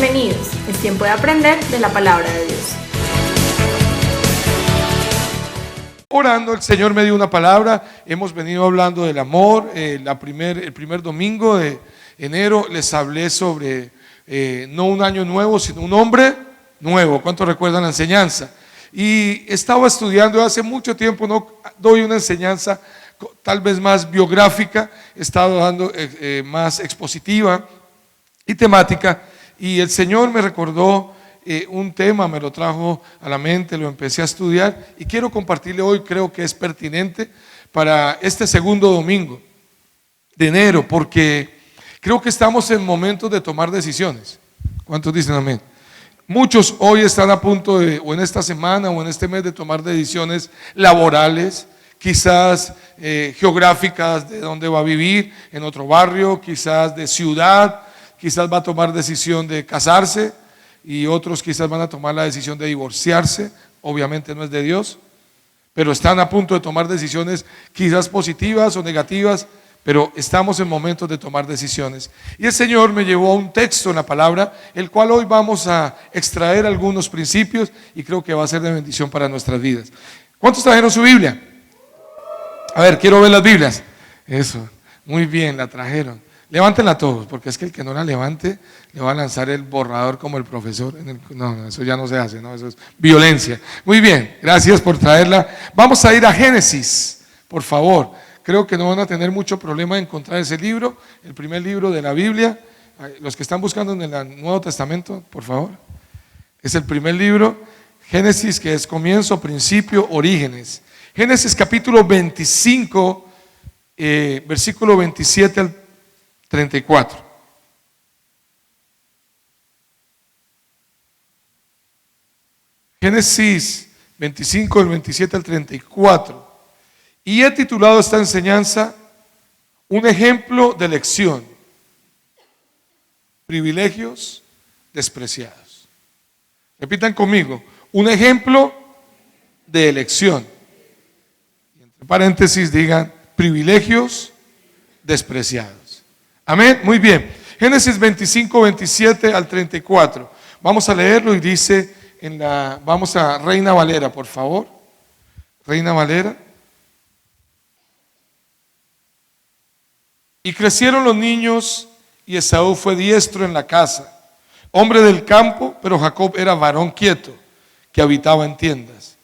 Bienvenidos, es tiempo de aprender de la palabra de Dios. Orando, el Señor me dio una palabra. Hemos venido hablando del amor. El primer domingo de enero les hablé sobre no un año nuevo, sino un hombre nuevo. ¿Cuántos recuerdan la enseñanza? Y estaba estudiando hace mucho tiempo, no doy una enseñanza tal vez más biográfica, he estado dando más expositiva y temática, y el Señor me recordó un tema, me lo trajo a la mente, lo empecé a estudiar y quiero compartirle hoy. Creo que es pertinente para este segundo domingo de enero, porque creo que estamos en momentos de tomar decisiones. ¿Cuántos dicen amén? Muchos hoy están a punto de, o en esta semana o en este mes, de tomar decisiones laborales, quizás geográficas, de dónde va a vivir, en otro barrio, quizás de ciudad, quizás va a tomar decisión de casarse, y otros quizás van a tomar la decisión de divorciarse. Obviamente no es de Dios, pero están a punto de tomar decisiones quizás positivas o negativas, pero estamos en momentos de tomar decisiones. Y el Señor me llevó a un texto en la palabra, el cual hoy vamos a extraer algunos principios y creo que va a ser de bendición para nuestras vidas. ¿Cuántos trajeron su Biblia? A ver, quiero ver las Biblias. Eso, muy bien, la trajeron. Levántenla todos, porque es que el que no la levante le va a lanzar el borrador como el profesor. No, eso ya no se hace, no, eso es violencia. Muy bien, gracias por traerla. Vamos a ir a Génesis, por favor. Creo que no van a tener mucho problema en encontrar ese libro, el primer libro de la Biblia. Los que están buscando en el Nuevo Testamento, por favor. Es el primer libro, Génesis, que es comienzo, principio, orígenes. Génesis capítulo 25, versículo 27 al 34. Génesis 25, del 27 al 34. Y he titulado esta enseñanza un ejemplo de elección, privilegios despreciados. Repitan conmigo, un ejemplo de elección. Y entre paréntesis digan, privilegios despreciados. Amén, muy bien. Génesis 25, 27 al 34. Vamos a leerlo y dice vamos a Reina Valera, por favor. Reina Valera. Y crecieron los niños y Esaú fue diestro en la casa, hombre del campo, pero Jacob era varón quieto, que habitaba en tiendas.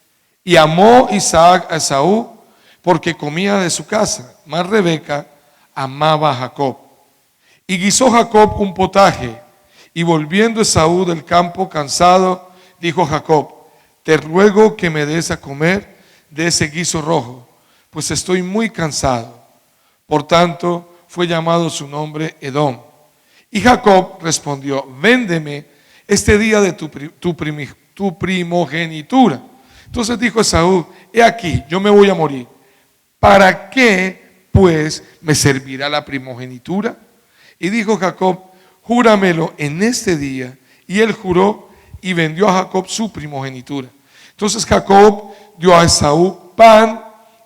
Y amó Isaac a Esaú porque comía de su casa, mas Rebeca amaba a Jacob. Y guisó Jacob un potaje, y volviendo Esaú del campo cansado, dijo Jacob: te ruego que me des a comer de ese guiso rojo, pues estoy muy cansado. Por tanto fue llamado su nombre Edom. Y Jacob respondió: véndeme este día de tu primogenitura. Entonces dijo Esaú: he aquí, yo me voy a morir. ¿Para qué pues me servirá la primogenitura? Y dijo Jacob: júramelo en este día. Y él juró y vendió a Jacob su primogenitura. Entonces Jacob dio a Esaú pan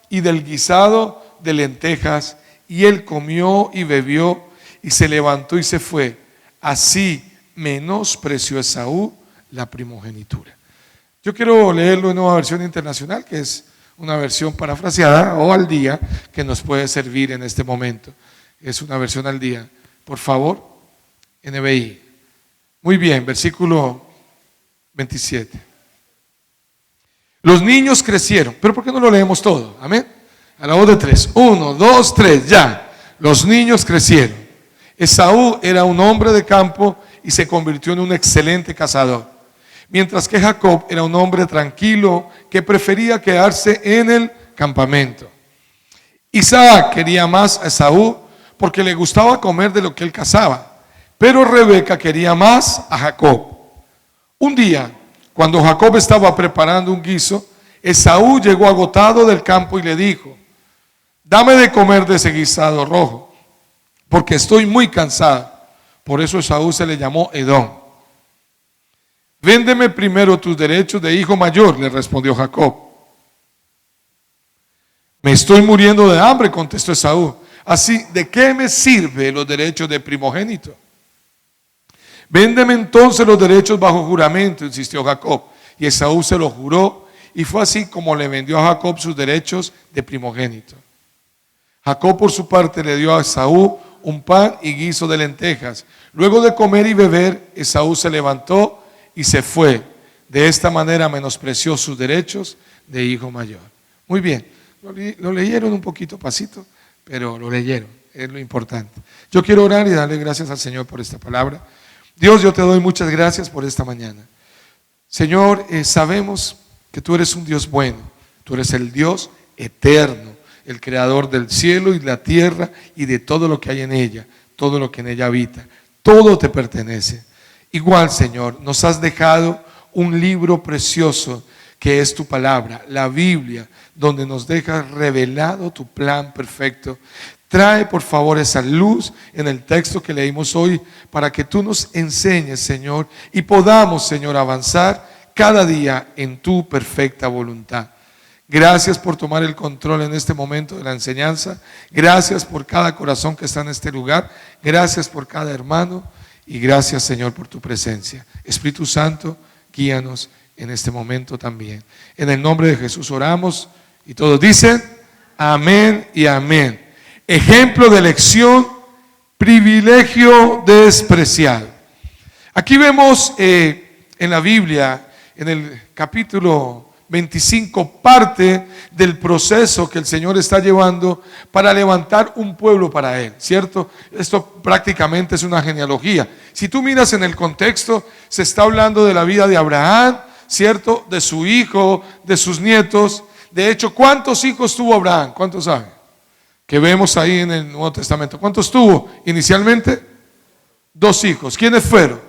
y del guisado de lentejas, y él comió y bebió y se levantó y se fue. Así menospreció Esaú la primogenitura. Yo quiero leerlo en Nueva Versión Internacional, que es una versión parafraseada o al día, que nos puede servir en este momento. Es una versión al día. Por favor, NBI. Muy bien, versículo 27. Los niños crecieron. ¿Pero por qué no lo leemos todo? Amén. A la voz de tres. 1, 2, 3, ya. Los niños crecieron. Esaú era un hombre de campo y se convirtió en un excelente cazador, mientras que Jacob era un hombre tranquilo que prefería quedarse en el campamento. Isaac quería más a Esaú porque le gustaba comer de lo que él cazaba, pero Rebeca quería más a Jacob. Un día, cuando Jacob estaba preparando un guiso, Esaú llegó agotado del campo y le dijo: dame de comer de ese guisado rojo, porque estoy muy cansado. Por eso Esaú se le llamó Edom. Véndeme primero tus derechos de hijo mayor, le respondió Jacob. Me estoy muriendo de hambre, contestó Esaú. Así, ¿de qué me sirve los derechos de primogénito? Véndeme entonces los derechos bajo juramento, insistió Jacob. Y Esaú se lo juró, y fue así como le vendió a Jacob sus derechos de primogénito. Jacob por su parte le dio a Esaú un pan y guiso de lentejas. Luego de comer y beber, Esaú se levantó y se fue. De esta manera menospreció sus derechos de hijo mayor. Muy bien, lo leyeron un poquito pasito, pero lo leyeron, es lo importante. Yo quiero orar y darle gracias al Señor por esta palabra. Dios, yo te doy muchas gracias por esta mañana. Señor, sabemos que tú eres un Dios bueno, tú eres el Dios eterno, el creador del cielo y la tierra y de todo lo que hay en ella, todo lo que en ella habita, todo te pertenece. Igual, Señor, nos has dejado un libro precioso que es tu palabra, la Biblia, donde nos dejas revelado tu plan perfecto. Trae por favor esa luz en el texto que leímos hoy para que tú nos enseñes, Señor, y podamos, Señor, avanzar cada día en tu perfecta voluntad. Gracias por tomar el control en este momento de la enseñanza. Gracias por cada corazón que está en este lugar. Gracias por cada hermano. Y gracias, Señor, por tu presencia. Espíritu Santo, guíanos en este momento también. En el nombre de Jesús oramos y todos dicen amén y amén. Ejemplo de elección, privilegio despreciado. Aquí vemos en la Biblia, en el capítulo 25, parte del proceso que el Señor está llevando para levantar un pueblo para Él, ¿cierto? Esto prácticamente es una genealogía. Si tú miras en el contexto, se está hablando de la vida de Abraham, ¿cierto? De su hijo, de sus nietos. De hecho, ¿cuántos hijos tuvo Abraham? ¿Cuántos saben? Que vemos ahí en el Nuevo Testamento. ¿Cuántos tuvo inicialmente? 2 hijos. ¿Quiénes fueron?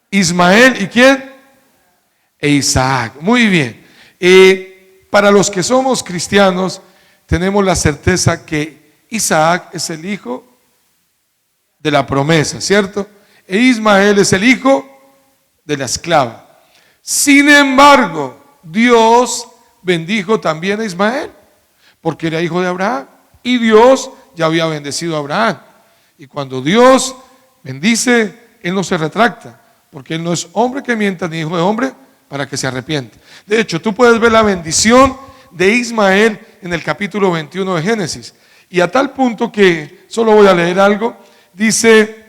Ismael y ¿quién? E Isaac. Muy bien. Para los que somos cristianos, tenemos la certeza que Isaac es el hijo de la promesa, ¿cierto? E Ismael es el hijo de la esclava. Sin embargo, Dios bendijo también a Ismael, porque era hijo de Abraham. Y Dios ya había bendecido a Abraham. Y cuando Dios bendice, Él no se retracta, porque Él no es hombre que mienta, ni hijo de hombre para que se arrepiente. De hecho, tú puedes ver la bendición de Ismael en el capítulo 21 de Génesis. Y a tal punto que, solo voy a leer algo, dice,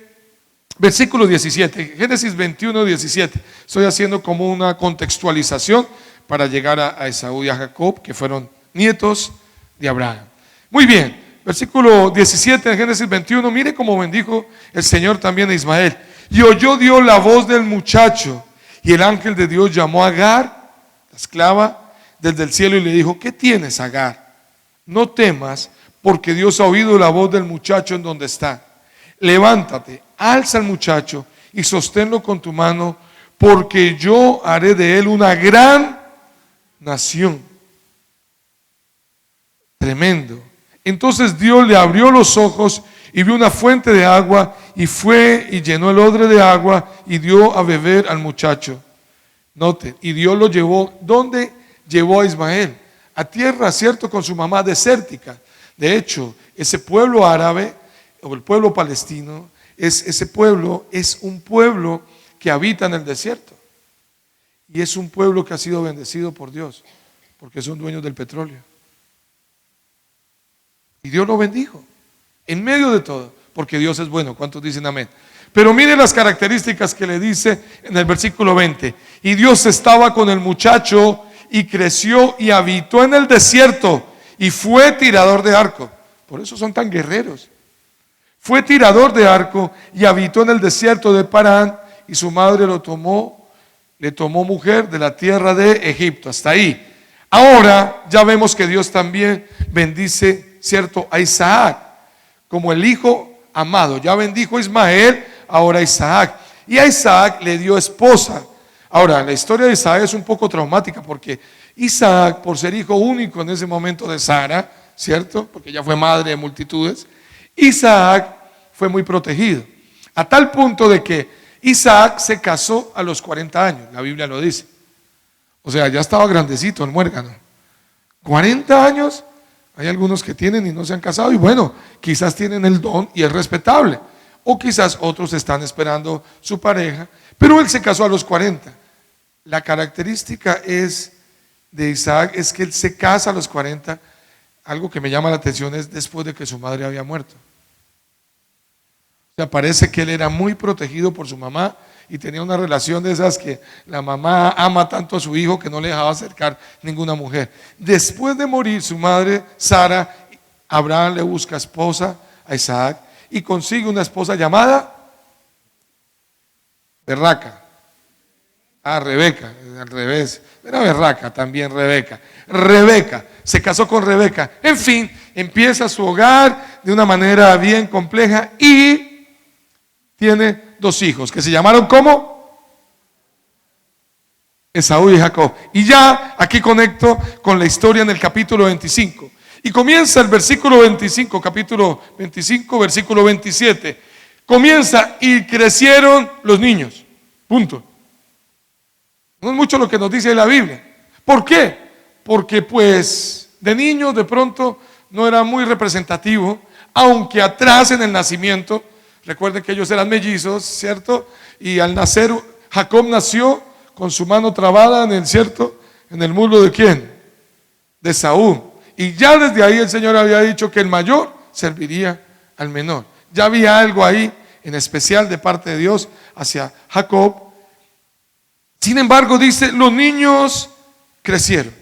versículo 17, Génesis 21, 17. Estoy haciendo como una contextualización para llegar a Esaú y a Jacob, que fueron nietos de Abraham. Muy bien, versículo 17 de Génesis 21, mire cómo bendijo el Señor también a Ismael. Y oyó Dios la voz del muchacho, y el ángel de Dios llamó a Agar, la esclava, desde el cielo y le dijo, ¿qué tienes, Agar? No temas, porque Dios ha oído la voz del muchacho en donde está. Levántate, alza al muchacho y sosténlo con tu mano, porque yo haré de él una gran nación. Tremendo. Entonces Dios le abrió los ojos y vio una fuente de agua y fue y llenó el odre de agua y dio a beber al muchacho. Noten, y Dios lo llevó, ¿dónde llevó a Ismael? A tierra, ¿cierto? Con su mamá desértica. De hecho, ese pueblo árabe o el pueblo palestino, ese pueblo es un pueblo que habita en el desierto. Y es un pueblo que ha sido bendecido por Dios, porque son dueños del petróleo. Y Dios lo bendijo, en medio de todo, porque Dios es bueno. ¿Cuántos dicen amén? Pero mire las características que le dice en el versículo 20. Y Dios estaba con el muchacho y creció y habitó en el desierto y fue tirador de arco. Por eso son tan guerreros. Fue tirador de arco y habitó en el desierto de Parán y su madre le tomó mujer de la tierra de Egipto. Hasta ahí. Ahora ya vemos que Dios también bendice, ¿cierto?, a Isaac como el hijo amado. Ya bendijo a Ismael, ahora a Isaac. Y a Isaac le dio esposa. Ahora, la historia de Isaac es un poco traumática porque Isaac, por ser hijo único en ese momento de Sara, ¿cierto?, porque ella fue madre de multitudes, Isaac fue muy protegido. A tal punto de que Isaac se casó a los 40 años, la Biblia lo dice. O sea, ya estaba grandecito el muérgano. 40 años. Hay algunos que tienen y no se han casado y bueno, quizás tienen el don y es respetable. o quizás otros están esperando su pareja, pero él se casó a los 40. La característica de Isaac es que él se casa a los 40. Algo que me llama la atención es después de que su madre había muerto. O sea, parece que él era muy protegido por su mamá y tenía una relación de esas que la mamá ama tanto a su hijo que no le dejaba acercar ninguna mujer. Después de morir su madre, Sara, Abraham le busca esposa a Isaac y consigue una esposa llamada Berraca. Rebeca, al revés. Era Berraca también, Rebeca. Rebeca, se casó con Rebeca. En fin, empieza su hogar de una manera bien compleja y tiene 2 hijos que se llamaron ¿cómo? Esaú y Jacob. Y ya aquí conecto con la historia en el capítulo 25. Y comienza el versículo 25, capítulo 25, versículo 27. Comienza y crecieron los niños. Punto. No es mucho lo que nos dice la Biblia. ¿Por qué? Porque pues de niños de pronto no era muy representativo, aunque atrás en el nacimiento, recuerden que ellos eran mellizos, ¿cierto? Y al nacer, Jacob nació con su mano trabada en el, ¿cierto? En el muslo de ¿quién? De Esaú. Y ya desde ahí el Señor había dicho que el mayor serviría al menor. Ya había algo ahí en especial de parte de Dios hacia Jacob. Sin embargo, dice, los niños crecieron.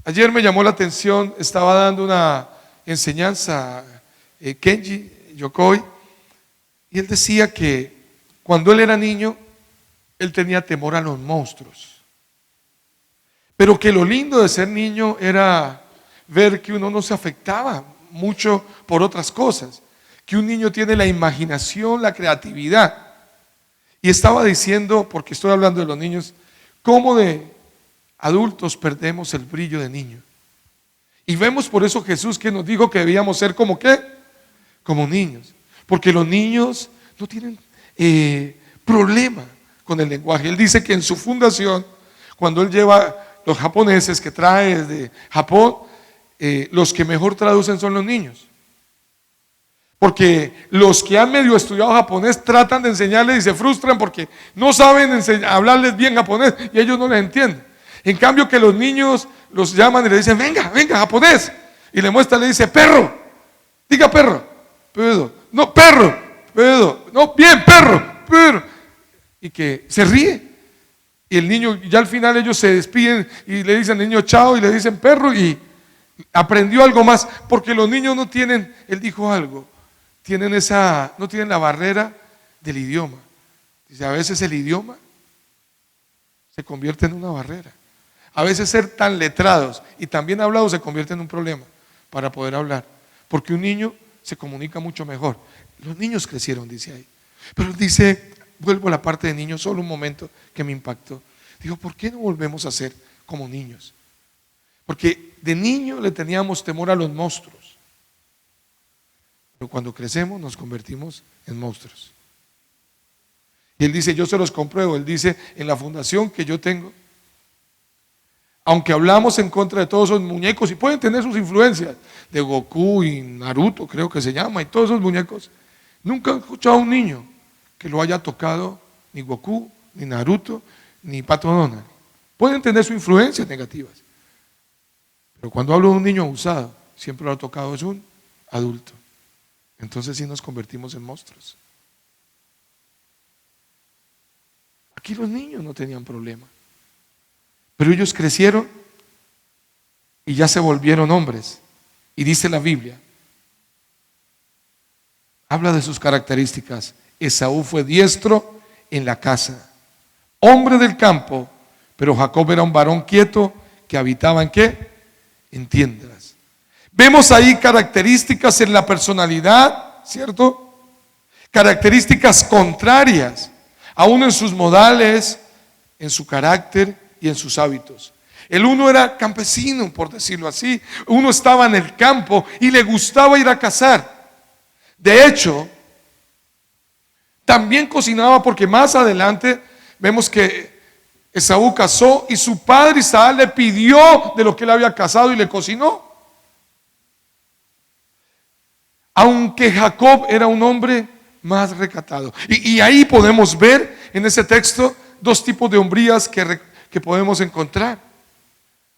Ayer me llamó la atención, estaba dando una enseñanza Kenji Yokoi, y él decía que cuando él era niño, él tenía temor a los monstruos. Pero que lo lindo de ser niño era ver que uno no se afectaba mucho por otras cosas, que un niño tiene la imaginación, la creatividad. Y estaba diciendo, porque estoy hablando de los niños, cómo de adultos perdemos el brillo de niño. Y vemos por eso Jesús que nos dijo que debíamos ser como ¿qué? Como niños. Porque los niños no tienen problema con el lenguaje. Él dice que en su fundación, cuando él lleva los japoneses que trae desde Japón, los que mejor traducen son los niños. Porque los que han medio estudiado japonés tratan de enseñarles y se frustran porque no saben hablarles bien japonés y ellos no les entienden. En cambio que los niños los llaman y le dicen, venga, venga, japonés. Y le muestra, le dice, perro, diga perro, pedo, no, perro, pedo, no, bien, perro, perro. Y que se ríe. Y el niño, ya al final ellos se despiden y le dicen al niño chao y le dicen perro y aprendió algo más. Porque los niños no tienen, él dijo algo, no tienen la barrera del idioma. Dice, a veces el idioma se convierte en una barrera. A veces ser tan letrados y tan bien hablados se convierte en un problema para poder hablar. Porque un niño se comunica mucho mejor. Los niños crecieron, dice ahí. Pero dice, vuelvo a la parte de niños, solo un momento que me impactó. Digo, ¿por qué no volvemos a ser como niños? Porque de niño le teníamos temor a los monstruos. Pero cuando crecemos nos convertimos en monstruos. Y él dice, yo se los compruebo. Él dice, en la fundación que yo tengo, aunque hablamos en contra de todos esos muñecos, y pueden tener sus influencias, de Goku y Naruto, creo que se llama, y todos esos muñecos, nunca he escuchado a un niño que lo haya tocado ni Goku, ni Naruto, ni Pato Donald. Pueden tener sus influencias negativas. Pero cuando hablo de un niño abusado, siempre lo ha tocado es un adulto. Entonces sí nos convertimos en monstruos. Aquí los niños no tenían problema. Pero ellos crecieron y ya se volvieron hombres. Y dice la Biblia, habla de sus características. Esaú fue diestro en la caza, hombre del campo, pero Jacob era un varón quieto que habitaba ¿en qué? En tiendas. Vemos ahí características en la personalidad, ¿cierto? Características contrarias, aún en sus modales, en su carácter y en sus hábitos. El uno era campesino, por decirlo así. Uno estaba en el campo y le gustaba ir a cazar. De hecho, también cocinaba porque más adelante vemos que Esaú cazó y su padre Isaac le pidió de lo que él había cazado y le cocinó. Aunque Jacob era un hombre más recatado. Y ahí podemos ver en ese texto dos tipos de hombrías que podemos encontrar.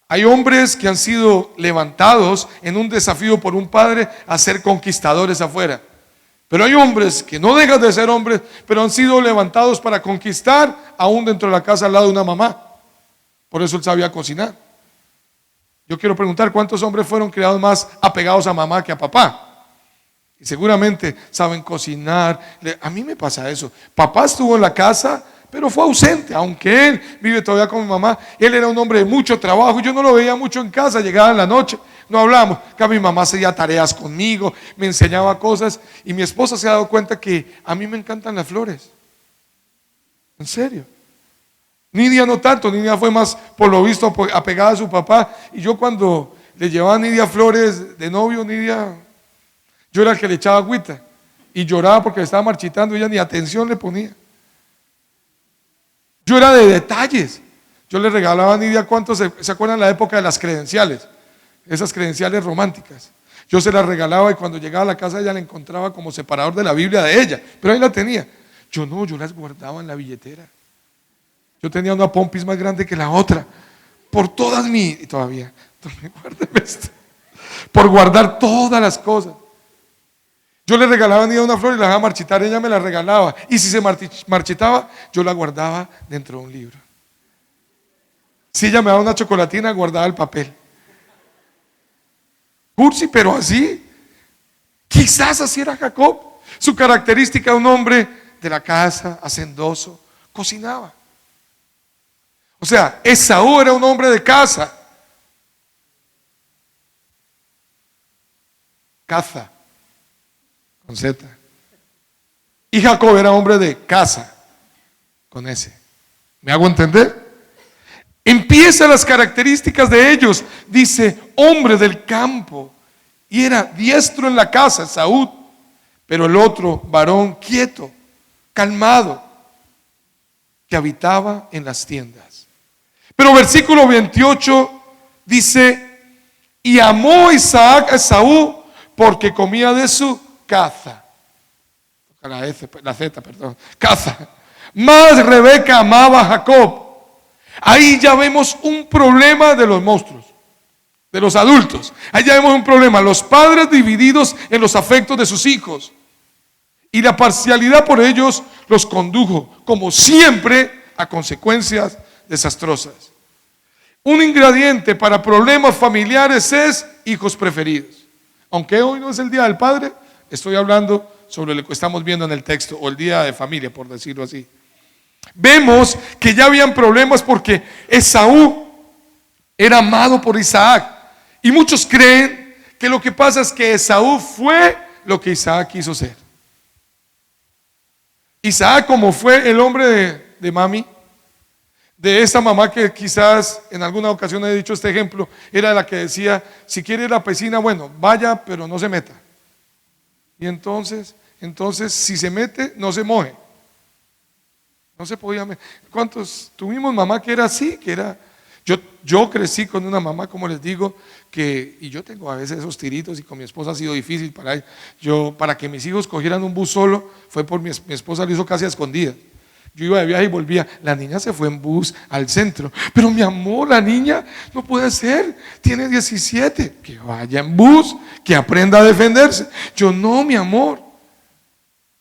Hay hombres que han sido levantados en un desafío por un padre a ser conquistadores afuera. Pero hay hombres que no dejan de ser hombres, pero han sido levantados para conquistar aún dentro de la casa al lado de una mamá. Por eso él sabía cocinar. Yo quiero preguntar, ¿cuántos hombres fueron criados más apegados a mamá que a papá? Y seguramente saben cocinar. A mí me pasa eso. Papá estuvo en la casa, pero fue ausente, aunque él vive todavía con mi mamá. Él era un hombre de mucho trabajo, yo no lo veía mucho en casa, llegaba en la noche, no hablábamos, que mi mamá hacía tareas conmigo, me enseñaba cosas, y mi esposa se ha dado cuenta que a mí me encantan las flores, en serio. Nidia no tanto, Nidia fue más, por lo visto, apegada a su papá, y yo cuando le llevaba a Nidia flores de novio, Nidia, yo era el que le echaba agüita, y lloraba porque le estaba marchitando, ella ni atención le ponía. Yo era de detalles. Yo le regalaba a Nidia, ¿cuántos se acuerdan la época de las credenciales? Esas credenciales románticas. Yo se las regalaba y cuando llegaba a la casa ella la encontraba como separador de la Biblia de ella. Pero ahí la tenía. Yo no, yo las guardaba en la billetera. Yo tenía una pompis más grande que la otra. Por todas y todavía, guárdeme esto. Por guardar todas las cosas. Yo le regalaba a Nidia una flor y la dejaba marchitar, ella me la regalaba. Y si se marchitaba, yo la guardaba dentro de un libro. Si ella me daba una chocolatina, guardaba el papel. Cursi, pero así. Quizás así era Jacob. Su característica, un hombre de la casa, hacendoso, cocinaba. O sea, Esaú era un hombre de casa. Caza. Con Z. Y Jacob era hombre de casa, con S. ¿Me hago entender? Empieza las características de ellos. Dice, hombre del campo. Y era diestro en la casa, Saúl. Pero el otro, varón quieto, calmado, que habitaba en las tiendas. Pero versículo 28 dice, y amó Isaac a Esaú porque comía de su caza. La Z, perdón. Caza. Más Rebeca amaba a Jacob. Ahí ya vemos un problema de los monstruos, de los adultos. Ahí ya vemos un problema. Los padres divididos en los afectos de sus hijos. Y la parcialidad por ellos los condujo, como siempre, a consecuencias desastrosas. Un ingrediente para problemas familiares es hijos preferidos. Aunque hoy no es el día del padre, estoy hablando sobre lo que estamos viendo en el texto, o el día de familia, por decirlo así. Vemos que ya habían problemas porque Esaú era amado por Isaac. Y muchos creen que lo que pasa es que Esaú fue lo que Isaac quiso ser. Isaac, como fue el hombre de mami, de esa mamá que quizás en alguna ocasión he dicho este ejemplo, era la que decía, si quiere ir a la piscina, bueno, vaya, pero no se meta. Y entonces si se mete, no se moje. No se podía meter. ¿Cuántos tuvimos mamá que era así? Que era, yo crecí con una mamá, como les digo, y yo tengo a veces esos tiritos y con mi esposa ha sido difícil para que mis hijos cogieran un bus solo, fue por mi esposa lo hizo casi a escondidas. Yo iba de viaje y volvía, la niña se fue en bus al centro, pero mi amor, la niña no puede ser, tiene 17, que vaya en bus, que aprenda a defenderse. Yo no, mi amor.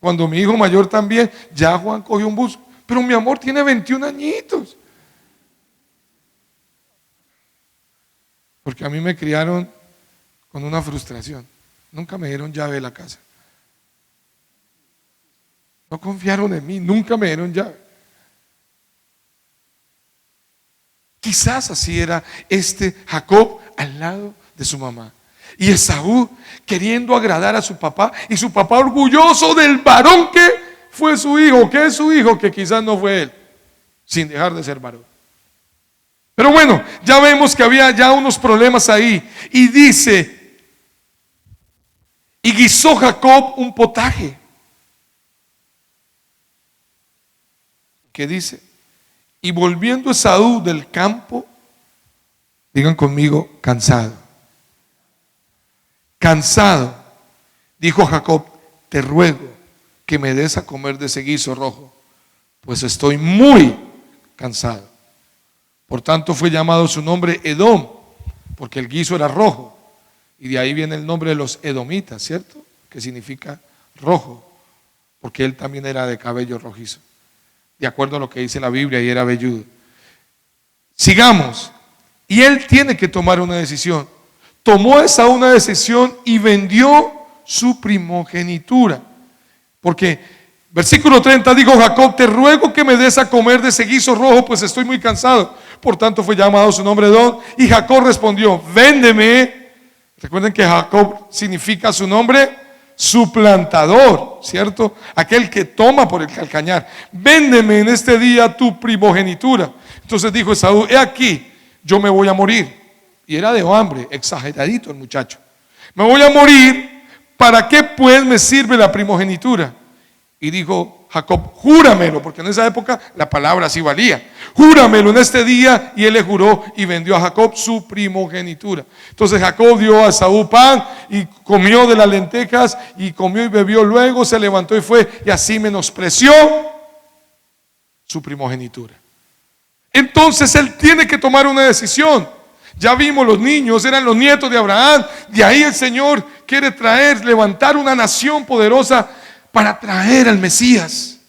Cuando mi hijo mayor también, ya Juan cogió un bus, pero mi amor tiene 21 añitos. Porque a mí me criaron con una frustración, nunca me dieron llave de la casa. No confiaron en mí, nunca me dieron llave. Quizás así era Jacob al lado de su mamá. Y Esaú queriendo agradar a su papá, y su papá orgulloso del varón que fue su hijo, que es su hijo, que quizás no fue él, sin dejar de ser varón. Pero bueno, ya vemos que había ya unos problemas ahí. Y dice, y guisó Jacob un potaje. ¿Qué dice? Y volviendo Esaú del campo, digan conmigo, cansado. Cansado, dijo Jacob, te ruego que me des a comer de ese guiso rojo, pues estoy muy cansado. Por tanto fue llamado su nombre Edom, porque el guiso era rojo. Y de ahí viene el nombre de los edomitas, ¿cierto? Que significa rojo, porque él también era de cabello rojizo, de acuerdo a lo que dice la Biblia, y era velludo. Sigamos. Y él tiene que tomar una decisión. Tomó esa una decisión y vendió su primogenitura. Porque versículo 30 dijo Jacob: te ruego que me des a comer de ese guiso rojo, pues estoy muy cansado. Por tanto fue llamado su nombre Edom. Y Jacob respondió: véndeme. Recuerden que Jacob significa su nombre suplantador, ¿cierto? Aquel que toma por el calcañar. Véndeme en este día tu primogenitura. Entonces dijo Esaú: he aquí, yo me voy a morir. Y era de hambre, exageradito el muchacho. Me voy a morir, ¿para qué pues me sirve la primogenitura? Y dijo Jacob: júramelo, porque en esa época la palabra sí valía. Júramelo en este día. Y él le juró y vendió a Jacob su primogenitura. Entonces Jacob dio a Esaú pan y comió de las lentejas y comió y bebió. Luego se levantó y fue, y así menospreció su primogenitura. Entonces él tiene que tomar una decisión. Ya vimos, los niños eran los nietos de Abraham. De ahí el Señor quiere traer, levantar una nación poderosa para traer al Mesías.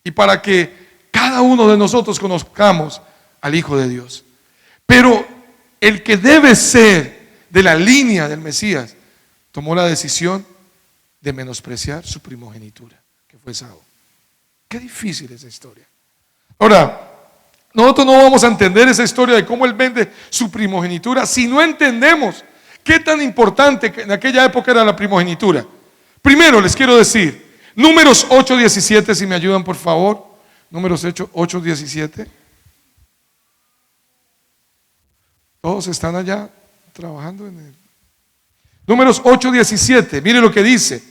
Y para que cada uno de nosotros conozcamos al Hijo de Dios. Pero el que debe ser de la línea del Mesías tomó la decisión de menospreciar su primogenitura, que fue Esaú. Qué difícil esa historia. Ahora, nosotros no vamos a entender esa historia de cómo él vende su primogenitura si no entendemos qué tan importante en aquella época era la primogenitura. Primero les quiero decir, Números 8:17, si me ayudan por favor. Números 8:17. Todos están allá trabajando en él. Números 8:17, mire lo que dice: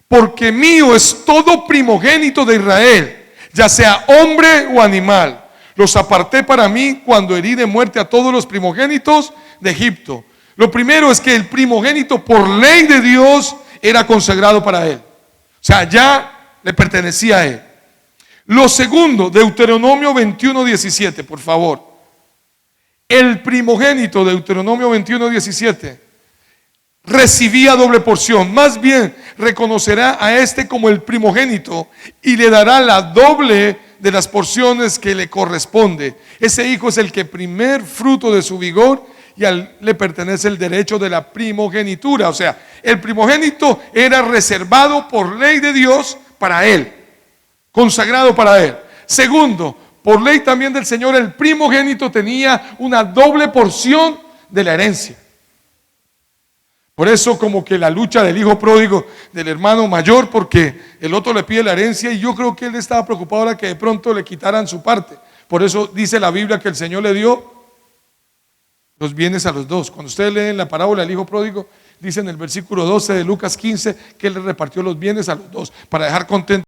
porque mío es todo primogénito de Israel, ya sea hombre o animal. Los aparté para mí cuando herí de muerte a todos los primogénitos de Egipto. Lo primero es que el primogénito por ley de Dios era consagrado para él. O sea, ya le pertenecía a él. Lo segundo, Deuteronomio 21:17, por favor. El primogénito, Deuteronomio 21:17, recibía doble porción. Más bien, reconocerá a este como el primogénito y le dará la doble de las porciones que le corresponde. Ese hijo es el que primer fruto de su vigor, y a él le pertenece el derecho de la primogenitura. O sea, el primogénito era reservado por ley de Dios para él, consagrado para él. Segundo, por ley también del Señor, el primogénito tenía una doble porción de la herencia. Por eso como que la lucha del hijo pródigo, del hermano mayor, porque el otro le pide la herencia, y yo creo que él estaba preocupado de que de pronto le quitaran su parte. Por eso dice la Biblia que el Señor le dio los bienes a los dos. Cuando ustedes leen la parábola del hijo pródigo, dice en el versículo 12 de Lucas 15 que él le repartió los bienes a los dos para dejar contento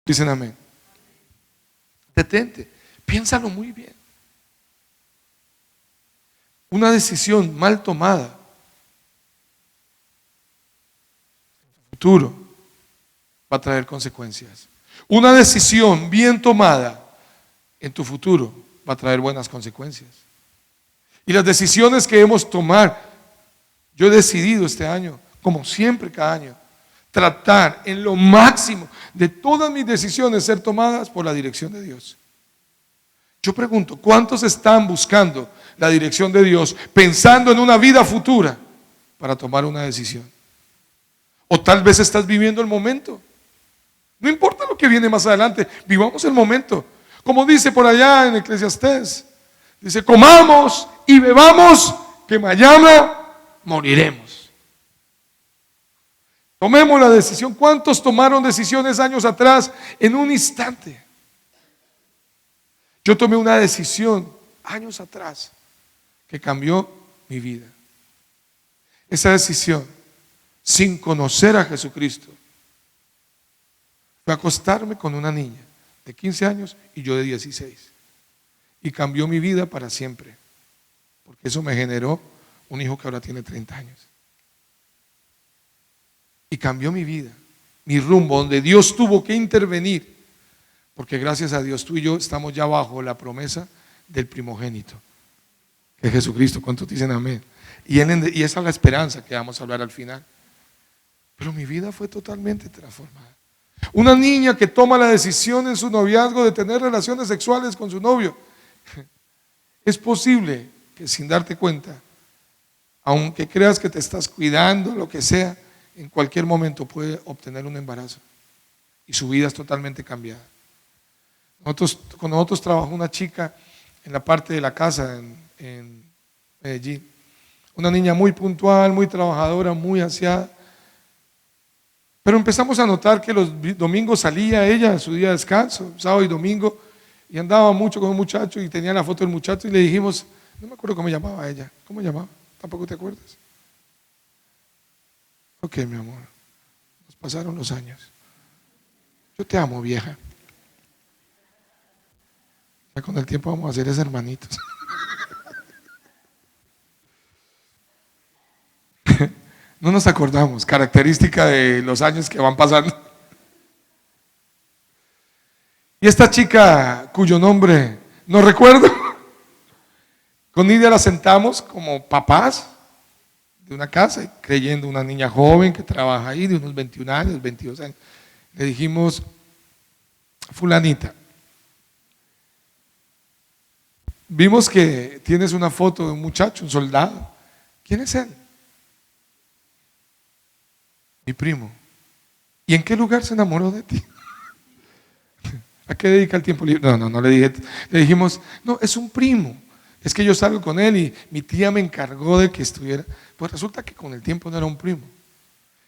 Dicen amén. Detente, piénsalo muy bien. Una decisión mal tomada en tu futuro va a traer consecuencias. Una decisión bien tomada en tu futuro va a traer buenas consecuencias. Y las decisiones que debemos tomar, yo he decidido este año, como siempre cada año, tratar en lo máximo de todas mis decisiones ser tomadas por la dirección de Dios. Yo pregunto, ¿cuántos están buscando la dirección de Dios pensando en una vida futura para tomar una decisión? O tal vez estás viviendo el momento. No importa lo que viene más adelante, vivamos el momento. Como dice por allá en Eclesiastés, dice, comamos y bebamos que mañana moriremos. Tomemos la decisión. ¿Cuántos tomaron decisiones años atrás en un instante? Yo tomé una decisión años atrás que cambió mi vida. Esa decisión, sin conocer a Jesucristo, fue acostarme con una niña de 15 años y yo de 16. Y cambió mi vida para siempre, porque eso me generó un hijo que ahora tiene 30 años. Y cambió mi vida, mi rumbo, donde Dios tuvo que intervenir, porque gracias a Dios tú y yo estamos ya bajo la promesa del primogénito, que es Jesucristo. ¿Cuántos dicen amén? Y esa es la esperanza que vamos a hablar al final. Pero mi vida fue totalmente transformada. Una niña que toma la decisión en su noviazgo de tener relaciones sexuales con su novio. Es posible que sin darte cuenta, aunque creas que te estás cuidando, lo que sea, en cualquier momento puede obtener un embarazo y su vida es totalmente cambiada. Con nosotros trabajó una chica en la parte de la casa en Medellín, una niña muy puntual, muy trabajadora, muy aseada, pero empezamos a notar que los domingos salía ella a su día de descanso, sábado y domingo, y andaba mucho con un muchacho y tenía la foto del muchacho y le dijimos, no me acuerdo cómo llamaba ella, ¿cómo llamaba? ¿Tampoco te acuerdas? Ok, mi amor, nos pasaron los años. Yo te amo, vieja. Ya con el tiempo vamos a ser hermanitos. No nos acordamos, característica de los años que van pasando. Y esta chica, cuyo nombre no recuerdo, con Nidia la sentamos como papás de una casa, creyendo una niña joven que trabaja ahí, de unos 21 años, 22 años. Le dijimos, fulanita, vimos que tienes una foto de un muchacho, un soldado. ¿Quién es él? Mi primo. ¿Y en qué lugar se enamoró de ti? ¿A qué dedica el tiempo libre? No le dije. Le dijimos, no, es un primo. Es que yo salgo con él y mi tía me encargó de que estuviera. Pues resulta que con el tiempo no era un primo.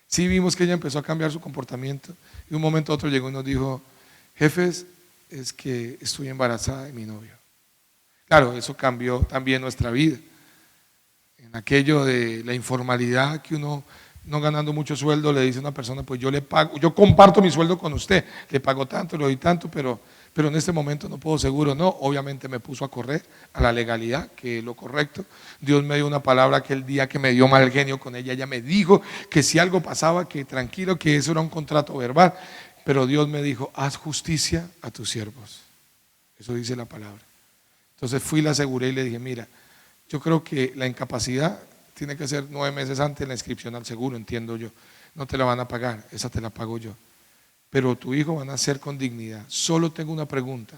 Sí vimos que ella empezó a cambiar su comportamiento y de un momento a otro llegó y nos dijo, jefes, es que estoy embarazada de mi novio. Claro, eso cambió también nuestra vida. En aquello de la informalidad que uno, no ganando mucho sueldo, le dice a una persona, pues yo le pago, yo comparto mi sueldo con usted, le pago tanto, le doy tanto, pero en este momento no puedo seguro. No, obviamente me puso a correr a la legalidad, que es lo correcto. Dios me dio una palabra que el día que me dio mal genio con ella, ella me dijo que si algo pasaba, que tranquilo, que eso era un contrato verbal, pero Dios me dijo, haz justicia a tus siervos. Eso dice la palabra. Entonces fui, la aseguré y le dije, mira, yo creo que la incapacidad tiene que ser 9 meses antes de la inscripción al seguro, entiendo yo. No te la van a pagar, esa te la pago yo. Pero tu hijo va a nacer con dignidad. Solo tengo una pregunta.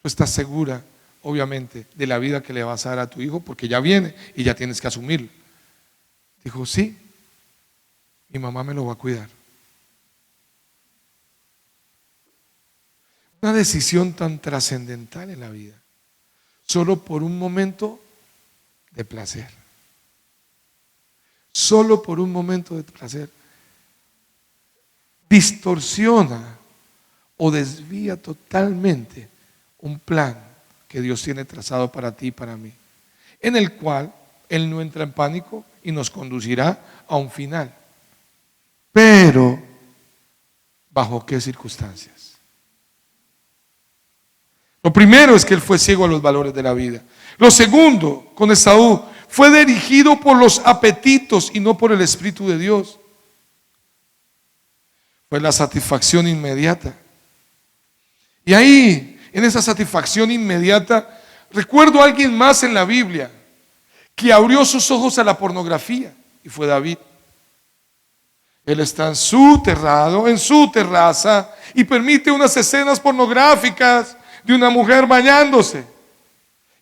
¿Tú estás segura, obviamente, de la vida que le vas a dar a tu hijo? Porque ya viene y ya tienes que asumirlo. Dijo, sí, mi mamá me lo va a cuidar. Una decisión tan trascendental en la vida, solo por un momento de placer. Solo por un momento de placer. Distorsiona o desvía totalmente un plan que Dios tiene trazado para ti y para mí, en el cual Él no entra en pánico y nos conducirá a un final. Pero ¿Bajo qué circunstancias? Lo primero es que él fue ciego a los valores de la vida. Lo segundo, con Esaú, fue dirigido por los apetitos y no por el Espíritu de Dios. Fue la satisfacción inmediata. Y ahí, en esa satisfacción inmediata, recuerdo a alguien más en la Biblia que abrió sus ojos a la pornografía, y fue David. Él está en su terrado, en su terraza, y permite unas escenas pornográficas de una mujer bañándose.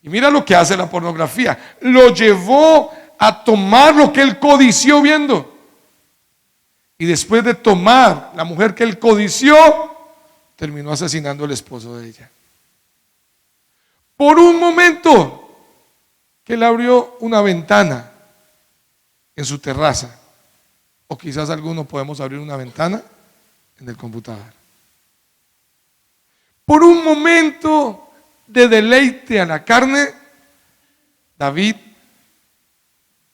Y mira lo que hace la pornografía. Lo llevó a tomar lo que él codició viendo. Y después de tomar la mujer que él codició, terminó asesinando al esposo de ella. Por un momento que él abrió una ventana en su terraza. O quizás algunos podemos abrir una ventana en el computador. Por un momento de deleite a la carne, David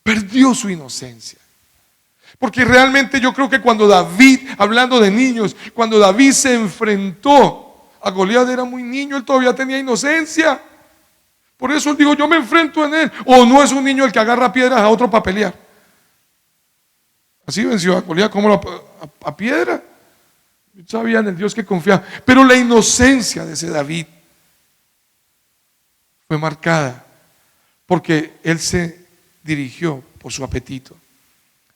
perdió su inocencia. Porque realmente yo creo que cuando David, hablando de niños, cuando David se enfrentó a Goliat, era muy niño, él todavía tenía inocencia. Por eso él dijo, yo me enfrento en él. O no es un niño el que agarra piedras a otro para pelear. Así venció a Goliat, como a piedra. Sabía en el Dios que confiaba. Pero la inocencia de ese David fue marcada porque él se dirigió por su apetito.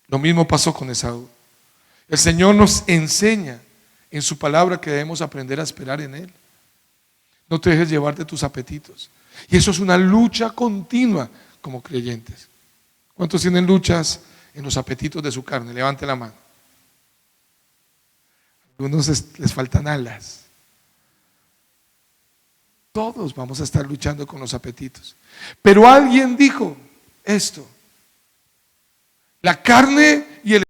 Lo mismo pasó con Esaú. El Señor nos enseña en su palabra que debemos aprender a esperar en Él. No te dejes llevar de tus apetitos. Y eso es una lucha continua como creyentes. ¿Cuántos tienen luchas en los apetitos de su carne? Levante la mano. A algunos les faltan alas. Todos vamos a estar luchando con los apetitos. Pero alguien dijo esto: la carne y el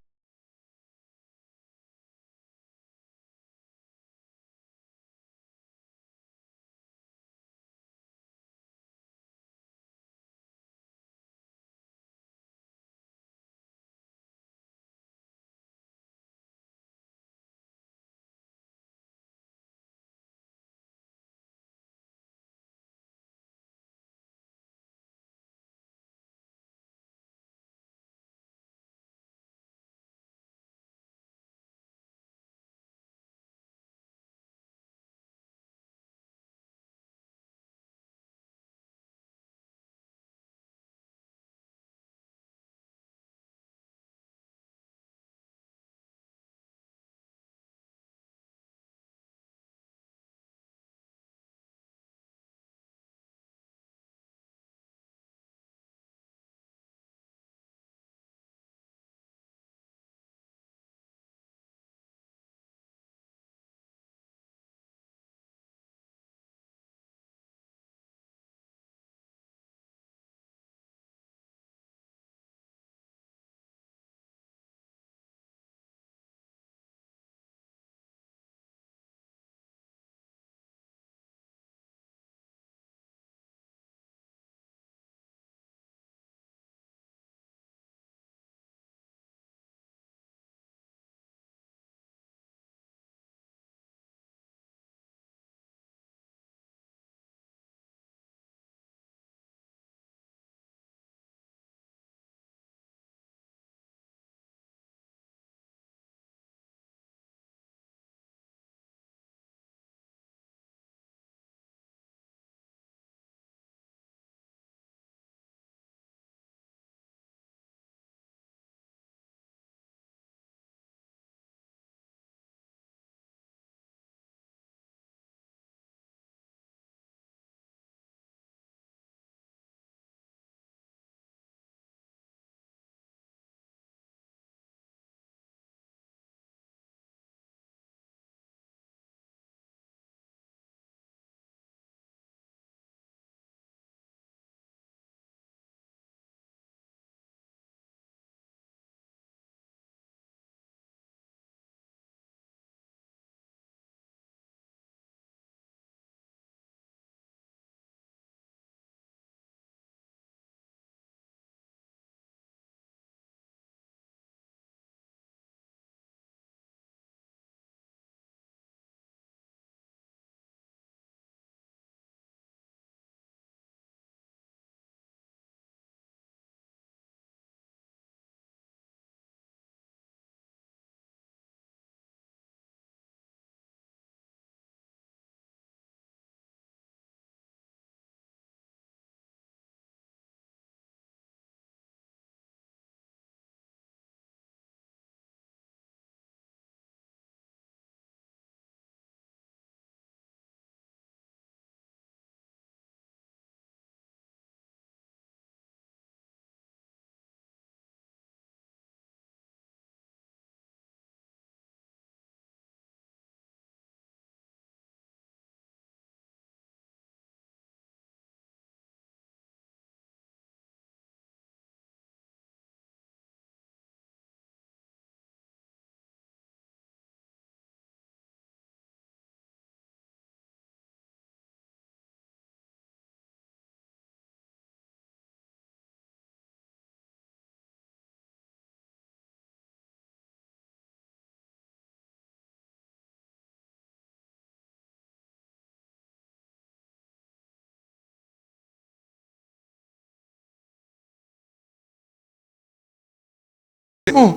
último,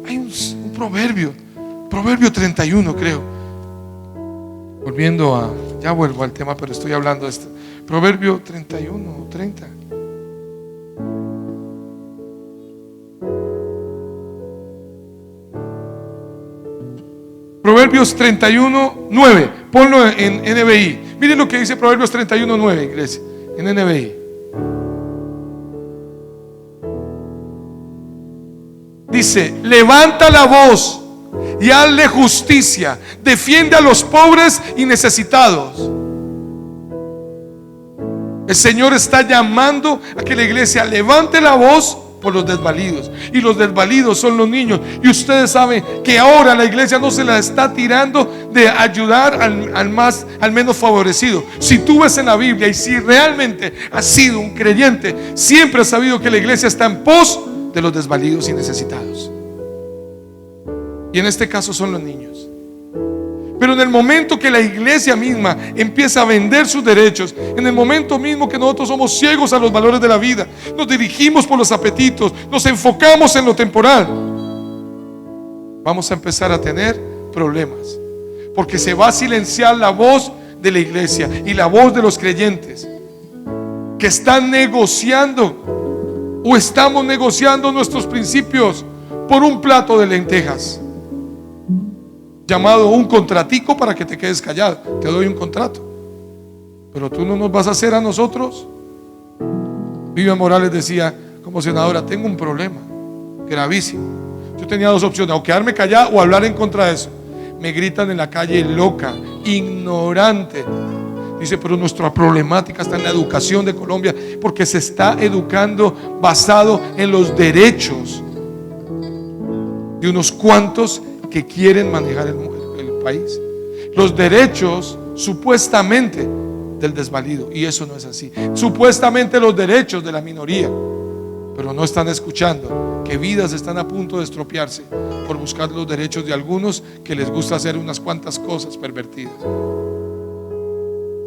hay un proverbio 31, creo. Ya vuelvo al tema, pero estoy hablando de esto. Proverbio 31 o 30. Proverbios 31, 9. Ponlo en NBI. Miren lo que dice Proverbios 31, 9, iglesia, en NBI. Dice: levanta la voz y hazle justicia, defiende a los pobres y necesitados. El Señor está llamando a que la iglesia levante la voz por los desvalidos, y los desvalidos son los niños. Y ustedes saben que ahora la iglesia no se la está tirando de ayudar al menos favorecido. Si tú ves en la Biblia, y si realmente has sido un creyente, siempre has sabido que la iglesia está en pos de los desvalidos y necesitados. Y en este caso son los niños. Pero en el momento que la iglesia misma empieza a vender sus derechos, en el momento mismo que nosotros somos ciegos a los valores de la vida, nos dirigimos por los apetitos, nos enfocamos en lo temporal, vamos a empezar a tener problemas, porque se va a silenciar la voz de la iglesia y la voz de los creyentes que están negociando, o estamos negociando nuestros principios por un plato de lentejas, llamado un contratico, para que te quedes callado. Te doy un contrato, pero tú no nos vas a hacer a nosotros. Vivian Morales decía como senadora: tengo un problema gravísimo. Yo tenía dos opciones: o quedarme callado o hablar en contra de eso. Me gritan en la calle loca, ignorante. Dice: pero nuestra problemática está en la educación de Colombia, porque se está educando basado en los derechos de unos cuantos que quieren manejar el país, los derechos supuestamente del desvalido, y eso no es así. Supuestamente los derechos de la minoría, pero no están escuchando que vidas están a punto de estropearse por buscar los derechos de algunos que les gusta hacer unas cuantas cosas pervertidas.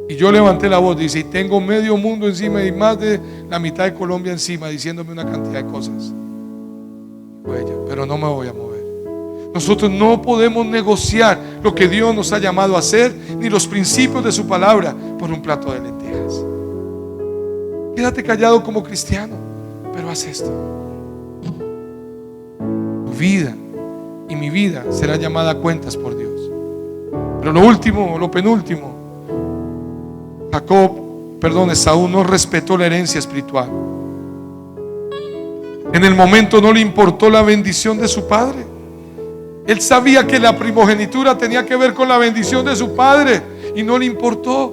Y yo levanté la voz, dice, y tengo medio mundo encima y más de la mitad de Colombia encima, diciéndome una cantidad de cosas. Pero no me voy a mover. Nosotros no podemos negociar lo que Dios nos ha llamado a hacer, ni los principios de su palabra, por un plato de lentejas. Quédate callado como cristiano, pero haz esto. Tu vida y mi vida será llamada a cuentas por Dios. Pero lo último, lo penúltimo, Esaú no respetó la herencia espiritual. En el momento no le importó la bendición de su padre. Él sabía que la primogenitura tenía que ver con la bendición de su padre, y no le importó.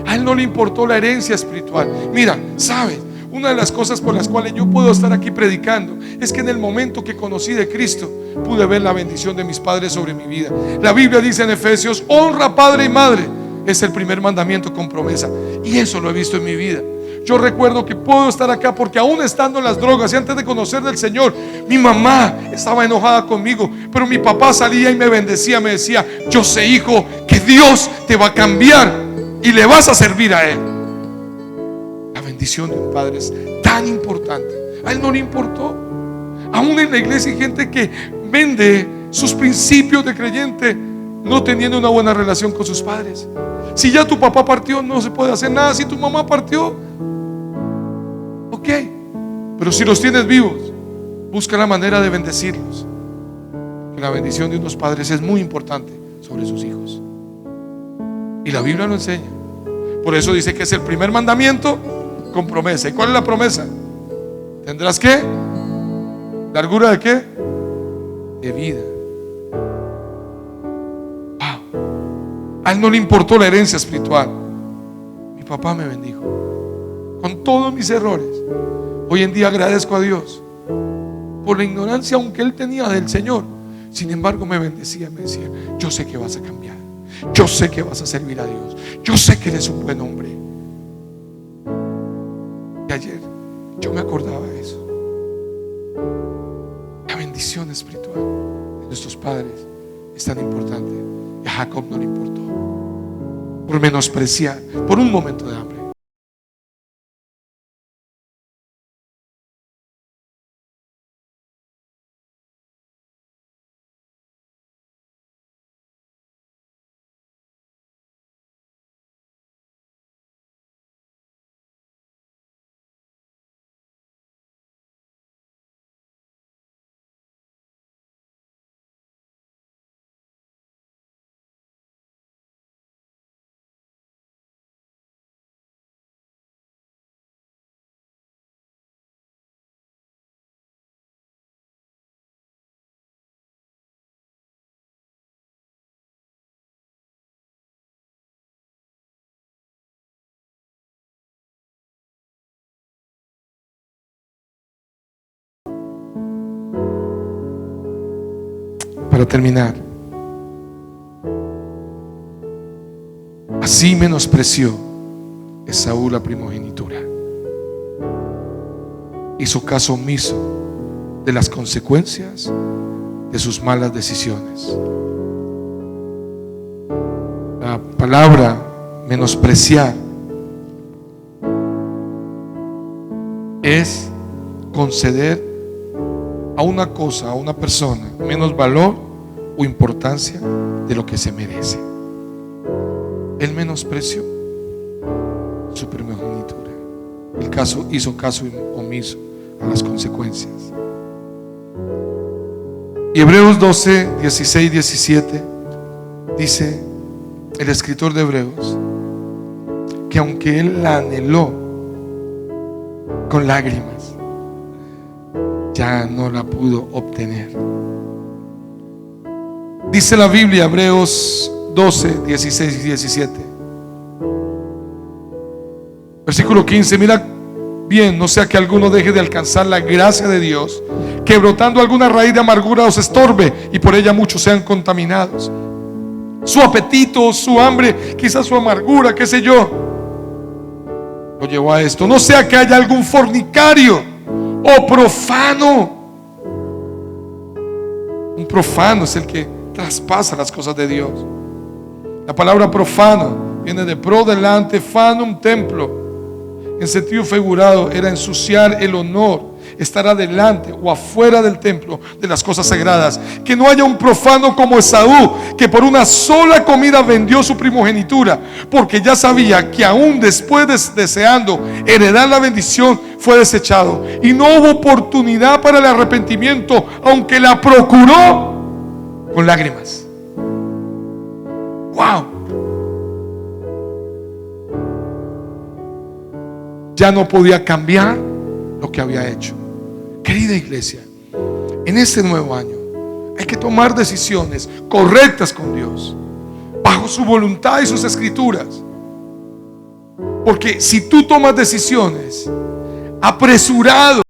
A él no le importó la herencia espiritual. Mira, ¿sabes? Una de las cosas por las cuales yo puedo estar aquí predicando es que en el momento que conocí de Cristo, pude ver la bendición de mis padres sobre mi vida. La Biblia dice en Efesios: honra padre y madre. Es el primer mandamiento con promesa, y eso lo he visto en mi vida. Yo recuerdo que puedo estar acá porque aún estando en las drogas y antes de conocer del Señor, mi mamá estaba enojada conmigo, pero mi papá salía y me bendecía, me decía: yo sé, hijo, que Dios te va a cambiar y le vas a servir a Él. La bendición de un padre es tan importante. A Él no le importó. Aún en la iglesia hay gente que vende sus principios de creyente no teniendo una buena relación con sus padres. Si ya tu papá partió, no se puede hacer nada. Si tu mamá partió, ok, pero si los tienes vivos, busca la manera de bendecirlos. Que la bendición de unos padres es muy importante sobre sus hijos, y la Biblia lo enseña. Por eso dice que es el primer mandamiento con promesa. ¿Y cuál es la promesa? ¿Tendrás qué? ¿Largura de qué? De vida. A él no le importó la herencia espiritual. Mi papá me bendijo con todos mis errores. Hoy en día agradezco a Dios por la ignorancia, aunque él tenía del Señor. Sin embargo me bendecía, me decía: yo sé que vas a cambiar, yo sé que vas a servir a Dios, yo sé que eres un buen hombre. Y ayer yo me acordaba de eso. La bendición espiritual de nuestros padres es tan importante. Y a Jacob no le importó por menospreciar por un momento de hambre. Para terminar, así menospreció Esaú la primogenitura. Hizo caso omiso de las consecuencias de sus malas decisiones. La palabra menospreciar es conceder a una cosa, a una persona, menos valor o importancia de lo que se merece. Él menospreció su primogenitura. Hizo caso omiso a las consecuencias. Y Hebreos 12, 16, 17 dice el escritor de Hebreos que aunque él la anheló con lágrimas, ya no la pudo obtener. Dice la Biblia, Hebreos 12, 16 y 17, versículo 15: mira bien, no sea que alguno deje de alcanzar la gracia de Dios, que brotando alguna raíz de amargura os estorbe y por ella muchos sean contaminados. Su apetito, su hambre, quizás su amargura, qué sé yo, lo llevó a esto. No sea que haya algún fornicario o profano. Un profano es el que traspasa las cosas de Dios. La palabra profano viene de pro, delante, fanum, templo. En sentido figurado era ensuciar el honor, estar adelante o afuera del templo de las cosas sagradas. Que no haya un profano como Esaú, que por una sola comida vendió su primogenitura, porque ya sabía que aún después deseando heredar la bendición, fue desechado y no hubo oportunidad para el arrepentimiento, aunque la procuró con lágrimas. Wow. Ya no podía cambiar lo que había hecho. Querida iglesia, en este nuevo año hay que tomar decisiones correctas con Dios, bajo su voluntad y sus escrituras. Porque si tú tomas decisiones apresurado,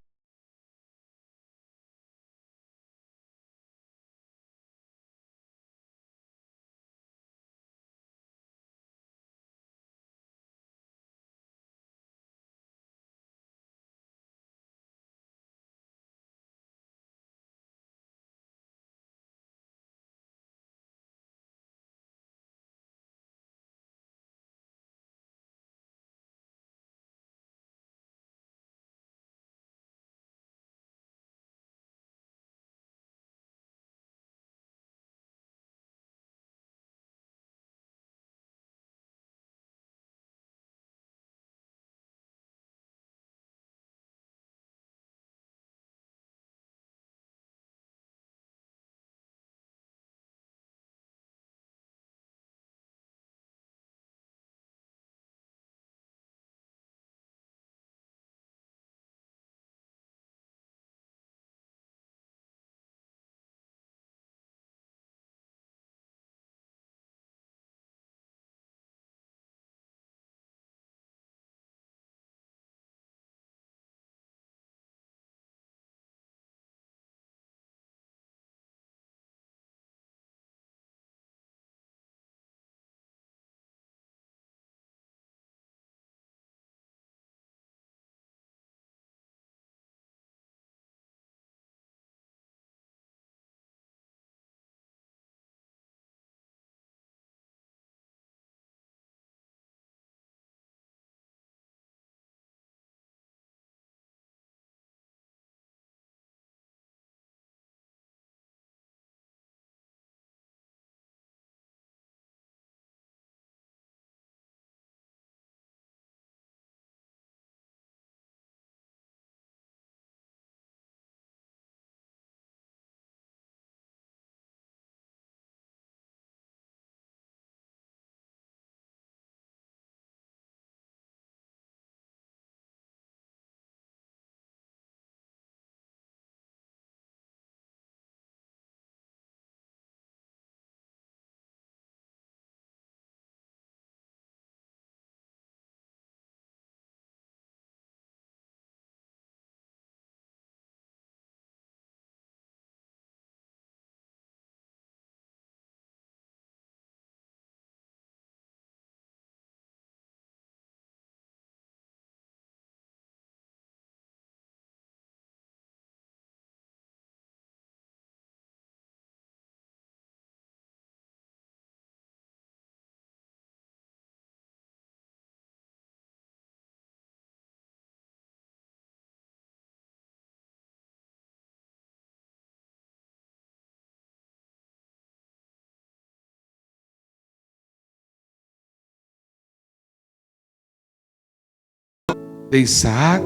de Isaac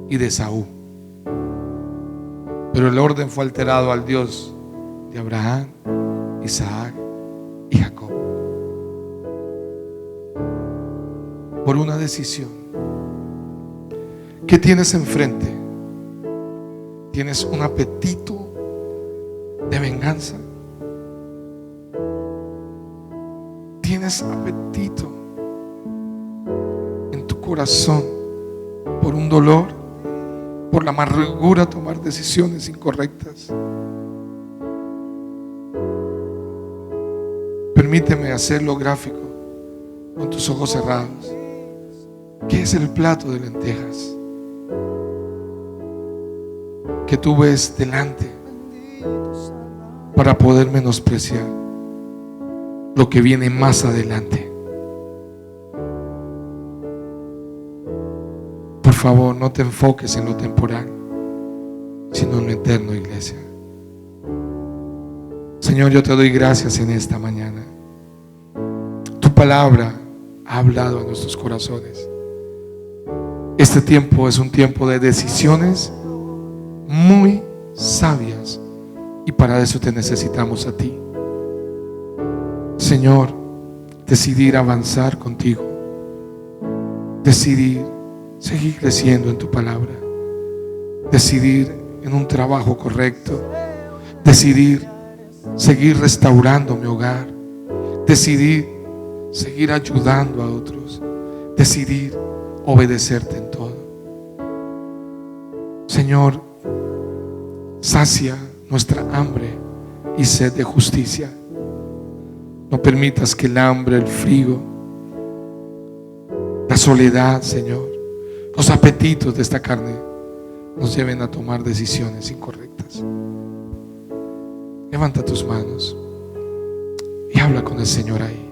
y de Esaú. Pero el orden fue alterado al Dios de Abraham, Isaac y Jacob. Por una decisión. ¿Qué tienes enfrente? ¿Tienes un apetito de venganza? ¿Tienes apetito en tu corazón por un dolor, por la amargura a tomar decisiones incorrectas? Permíteme hacerlo gráfico con tus ojos cerrados. ¿Qué es el plato de lentejas que tú ves delante para poder menospreciar lo que viene más adelante? Por favor, no te enfoques en lo temporal, sino en lo eterno, iglesia. Señor, yo te doy gracias en esta mañana. Tu palabra ha hablado a nuestros corazones. Este tiempo es un tiempo de decisiones muy sabias, y para eso te necesitamos a ti. Señor, decidir avanzar contigo, decidir seguir creciendo en tu palabra, decidir en un trabajo correcto, decidir seguir restaurando mi hogar, decidir seguir ayudando a otros, decidir obedecerte en todo. Señor, sacia nuestra hambre y sed de justicia. No permitas que el hambre, el frío, la soledad, Señor, los apetitos de esta carne nos lleven a tomar decisiones incorrectas. Levanta tus manos y habla con el Señor ahí.